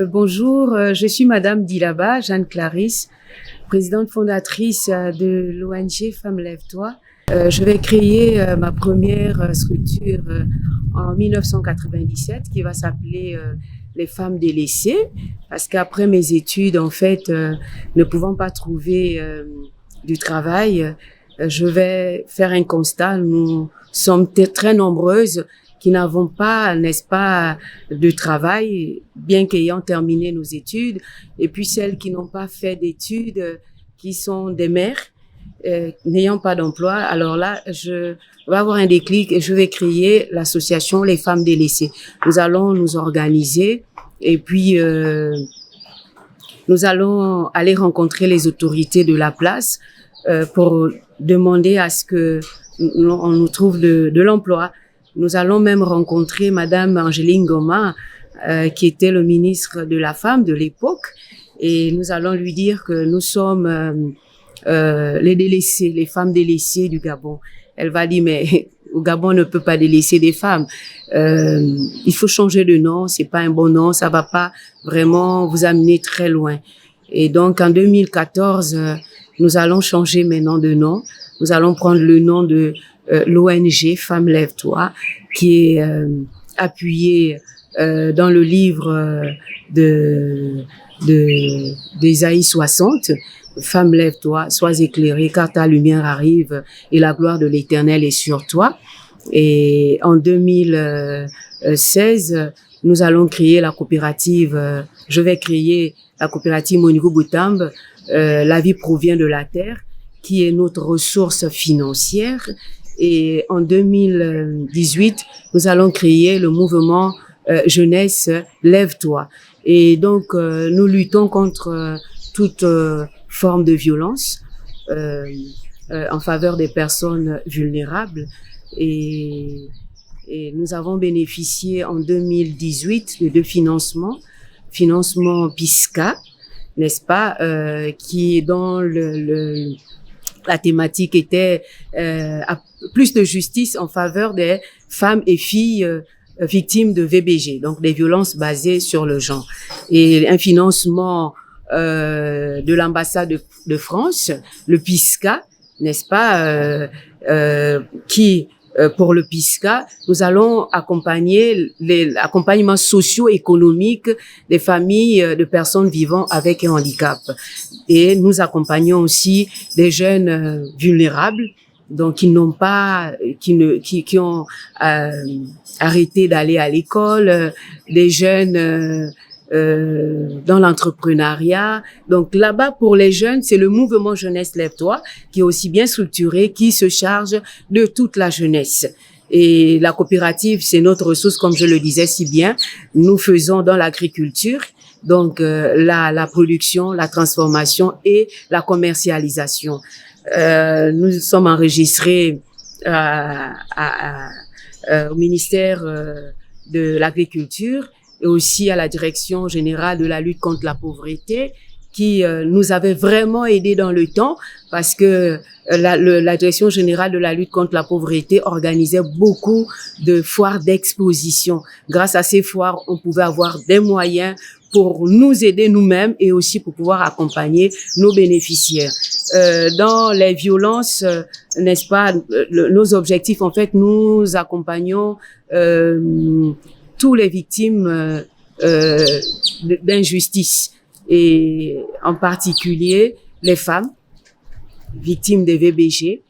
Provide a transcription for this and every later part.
Bonjour, je suis Madame Dilaba, Jeanne Clarisse, présidente fondatrice de l'ONG Femmes Lève-toi. Je vais créer ma première structure en 1997 qui va s'appeler les femmes délaissées, parce qu'après mes études, en fait, ne pouvant pas trouver du travail, je vais faire un constat. Nous sommes très nombreuses qui n'avons pas, n'est-ce pas, de travail, bien qu'ayant terminé nos études, et puis celles qui n'ont pas fait d'études, qui sont des mères, n'ayant pas d'emploi. Alors là, je vais avoir un déclic et je vais créer l'association Les Femmes Délaissées. Nous allons nous organiser et puis nous allons aller rencontrer les autorités de la place pour demander à ce que on nous trouve de l'emploi. Nous allons même rencontrer Madame Angéline Goma, qui était le ministre de la Femme de l'époque, et nous allons lui dire que nous sommes les délaissés, les femmes délaissées du Gabon. Elle va dire, mais au Gabon, on ne peut pas délaisser des femmes. Il faut changer de nom, c'est pas un bon nom, ça va pas vraiment vous amener très loin. Et donc, en 2014, nous allons changer maintenant de nom. Nous allons prendre le nom de l'ONG Femmes Lève-toi, qui est appuyée dans le livre d'Ésaïe 60. Femme, lève-toi, sois éclairée, car ta lumière arrive et la gloire de l'Éternel est sur toi. Et en 2016, nous allons créer la coopérative, je vais créer la coopérative Monigo Boutambe, la vie provient de la terre, qui est notre ressource financière. Et en 2018, nous allons créer le mouvement Jeunesse Lève-toi. Et donc, nous luttons contre toute forme de violence en faveur des personnes vulnérables. Et nous avons bénéficié en 2018 de deux financements. Financement PISCA, n'est-ce pas, qui dans la thématique était plus de justice en faveur des femmes et filles victimes de VBG, donc des violences basées sur le genre. Et un financement de l'ambassade de France, le PISCA, n'est-ce pas, qui pour le PISCA, nous allons accompagner l'accompagnement socio-économique des familles de personnes vivant avec un handicap. Et nous accompagnons aussi des jeunes vulnérables, donc qui n'ont pas, qui ont arrêté d'aller à l'école, des jeunes dans l'entrepreneuriat. Donc là-bas, pour les jeunes, c'est le mouvement Jeunesse Lève-toi qui est aussi bien structuré, qui se charge de toute la jeunesse. Et la coopérative, c'est notre ressource, comme je le disais si bien. Nous faisons dans l'agriculture, donc la production, la transformation et la commercialisation. Nous sommes enregistrés au ministère de l'Agriculture et aussi à la Direction générale de la lutte contre la pauvreté, qui nous avait vraiment aidé dans le temps, parce que la Direction générale de la lutte contre la pauvreté organisait beaucoup de foires d'exposition. Grâce à ces foires, on pouvait avoir des moyens pour nous aider nous-mêmes et aussi pour pouvoir accompagner nos bénéficiaires. Dans les violences, n'est-ce pas, nos objectifs, en fait, nous accompagnons tous les victimes d'injustice, et en particulier les femmes victimes de VBG,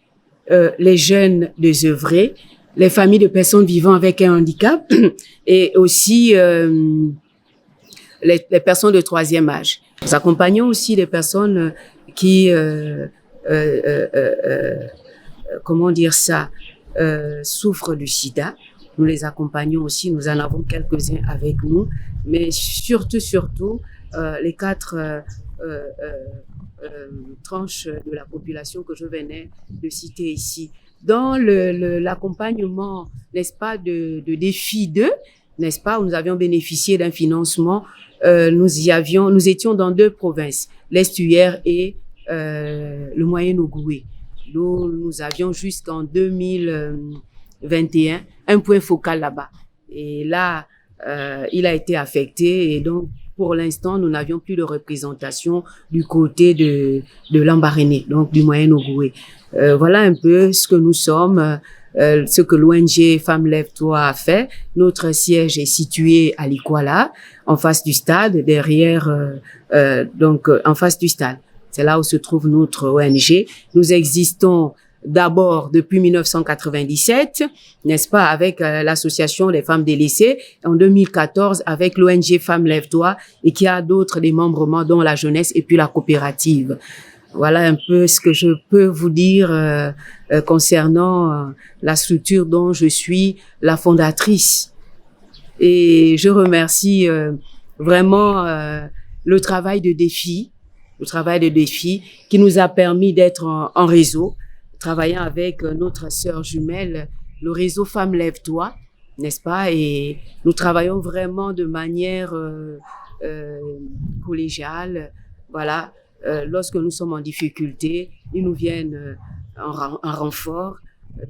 les jeunes désœuvrés, les familles de personnes vivant avec un handicap et aussi les personnes de troisième âge. Nous accompagnons aussi les personnes qui, comment dire ça, souffrent du sida. Nous les accompagnons aussi, nous en avons quelques-uns avec nous, mais surtout, les quatre tranches de la population que je venais de citer ici. Dans l'accompagnement, n'est-ce pas, de défi 2, n'est-ce pas, où nous avions bénéficié d'un financement, nous étions dans deux provinces, l'Estuaire et le Moyen-Ogoué. Nous avions jusqu'en 2021 un point focal là-bas. Et là, il a été affecté et donc pour l'instant, nous n'avions plus de représentation du côté de Lambaréné, donc du Moyen-Ogooué. Voilà un peu ce que nous sommes, ce que l'ONG Femmes Lève-toi a fait. Notre siège est situé à Likwala, en face du stade, derrière, en face du stade. C'est là où se trouve notre ONG. Nous existons d'abord depuis 1997, n'est-ce pas, avec l'association des femmes délaissées, en 2014 avec l'ONG Femmes Lève-toi, et qui a d'autres démembrements dont la jeunesse et puis la coopérative. Voilà un peu ce que je peux vous dire concernant la structure dont je suis la fondatrice. Et je remercie vraiment le travail de défi qui nous a permis d'être en réseau, travaillant avec notre sœur jumelle, le réseau Femmes Lève-toi, n'est-ce pas? Et nous travaillons vraiment de manière collégiale. Voilà, lorsque nous sommes en difficulté, ils nous viennent en renfort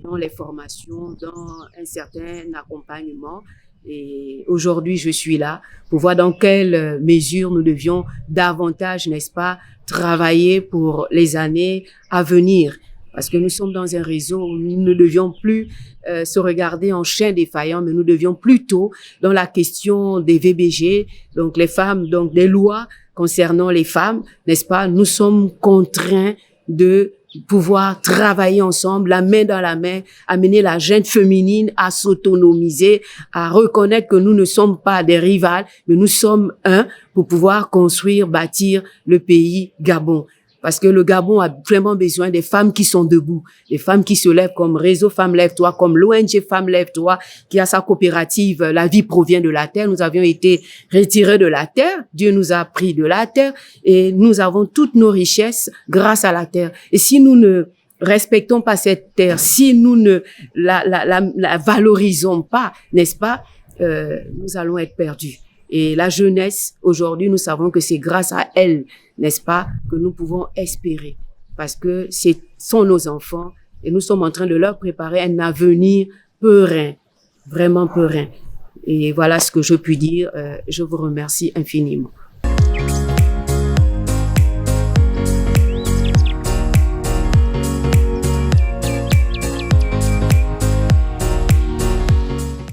dans les formations, dans un certain accompagnement. Et aujourd'hui, je suis là pour voir dans quelle mesure nous devions davantage, n'est-ce pas, travailler pour les années à venir. Parce que nous sommes dans un réseau où nous ne devions plus se regarder en chien défaillant, mais nous devions plutôt, dans la question des VBG, donc les femmes, donc des lois concernant les femmes, n'est-ce pas, nous sommes contraints de pouvoir travailler ensemble, la main dans la main, amener la jeune féminine à s'autonomiser, à reconnaître que nous ne sommes pas des rivales, mais nous sommes un pour pouvoir construire, bâtir le pays Gabon. Parce que le Gabon a vraiment besoin des femmes qui sont debout, des femmes qui se lèvent comme Réseau Femmes Lève-toi, comme l'ONG Femmes Lève-toi, qui a sa coopérative La vie provient de la terre. Nous avions été retirés de la terre, Dieu nous a pris de la terre et nous avons toutes nos richesses grâce à la terre. Et si nous ne respectons pas cette terre, si nous ne la valorisons pas, n'est-ce pas, nous allons être perdus. Et la jeunesse, aujourd'hui, nous savons que c'est grâce à elle, n'est-ce pas, que nous pouvons espérer. Parce que ce sont nos enfants et nous sommes en train de leur préparer un avenir peurein, vraiment peurein. Et voilà ce que je puis dire. Je vous remercie infiniment.